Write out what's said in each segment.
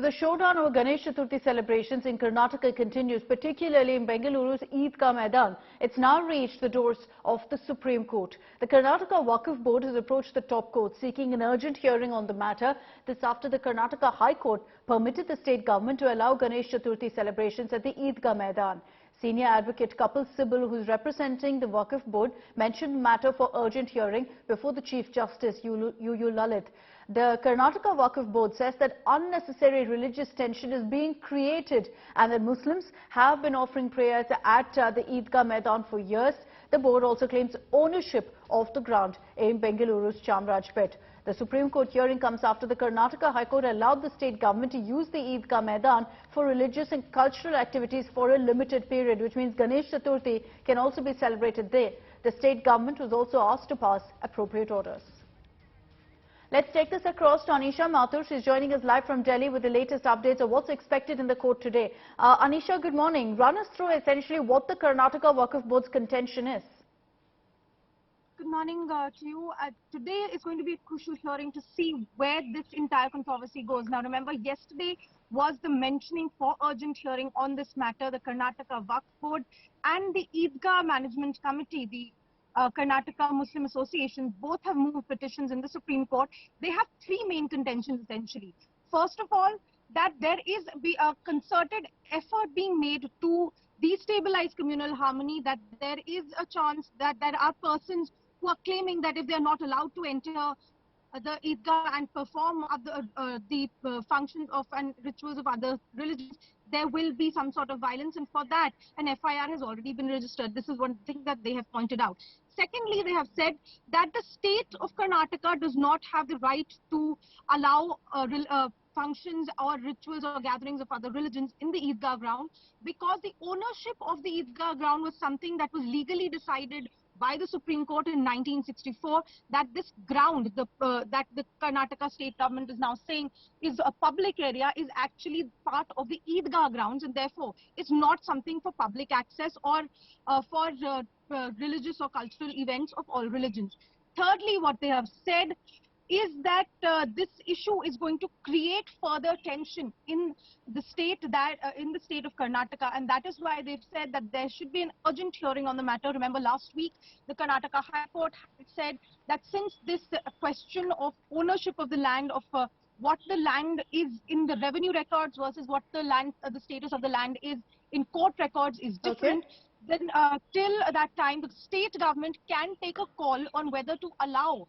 the showdown over Ganesh Chaturthi celebrations in Karnataka continues, particularly in Bengaluru's Idgah Maidan. It's now reached the doors of the Supreme Court. The Karnataka Waqf Board has approached the top court seeking an urgent hearing on the matter. This after the Karnataka High Court permitted the state government to allow Ganesh Chaturthi celebrations at the Idgah Maidan. Senior advocate Kapil Sibal, who is representing the Waqf Board, mentioned the matter for urgent hearing before the Chief Justice UU Lalit. The Karnataka Waqf Board says that unnecessary religious tension is being created and that Muslims have been offering prayers at the Idgah Maidan for years. The board also claims ownership of the ground in Bengaluru's Chamarajpet. The Supreme Court hearing comes after the Karnataka High Court allowed the state government to use the Idgah Maidan for religious and cultural activities for a limited period, which means Ganesh Chaturthi can also be celebrated there. The state government was also asked to pass appropriate orders. Let's take this across to Anisha Mathur. She's joining us live from Delhi with the latest updates of what's expected in the court today. Anisha, good morning. Run us through essentially what the Karnataka Waqf Board's contention is. Good morning to you. Today is going to be a crucial hearing to see where this entire controversy goes. Now remember, yesterday was the mentioning for urgent hearing on this matter. The Karnataka Waqf Board and the Idgah Management Committee, the Karnataka Muslim Association, both have moved petitions in the Supreme Court. They have three main contentions essentially. First of all, that there is a concerted effort being made to destabilize communal harmony, that there is a chance that there are persons who are claiming that if they are not allowed to enter the Idgah and perform the functions of and rituals of other religions, there will be some sort of violence, and for that an FIR has already been registered. This is one thing that they have pointed out. Secondly, they have said that the state of Karnataka does not have the right to allow functions or rituals or gatherings of other religions in the Idgah ground, because the ownership of the Idgah ground was something that was legally decided by the Supreme Court in 1964, that this ground, that the Karnataka state government is now saying is a public area, is actually part of the Idgah grounds, and therefore it's not something for public access or for religious or cultural events of all religions. Thirdly, what they have said is that this issue is going to create further tension in the state of Karnataka, and that is why they've said that there should be an urgent hearing on the matter. Remember, last week the Karnataka High Court had said that since this question of ownership of the land, of what the land is in the revenue records versus what the status of the land is in court records is different, then till that time the state government can take a call on whether to allow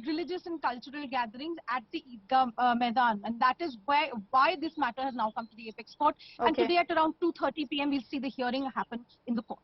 religious and cultural gatherings at the Idgah Maidan, and that is why this matter has now come to the apex court. And today at around 2:30 p.m. we'll see the hearing happen in the court.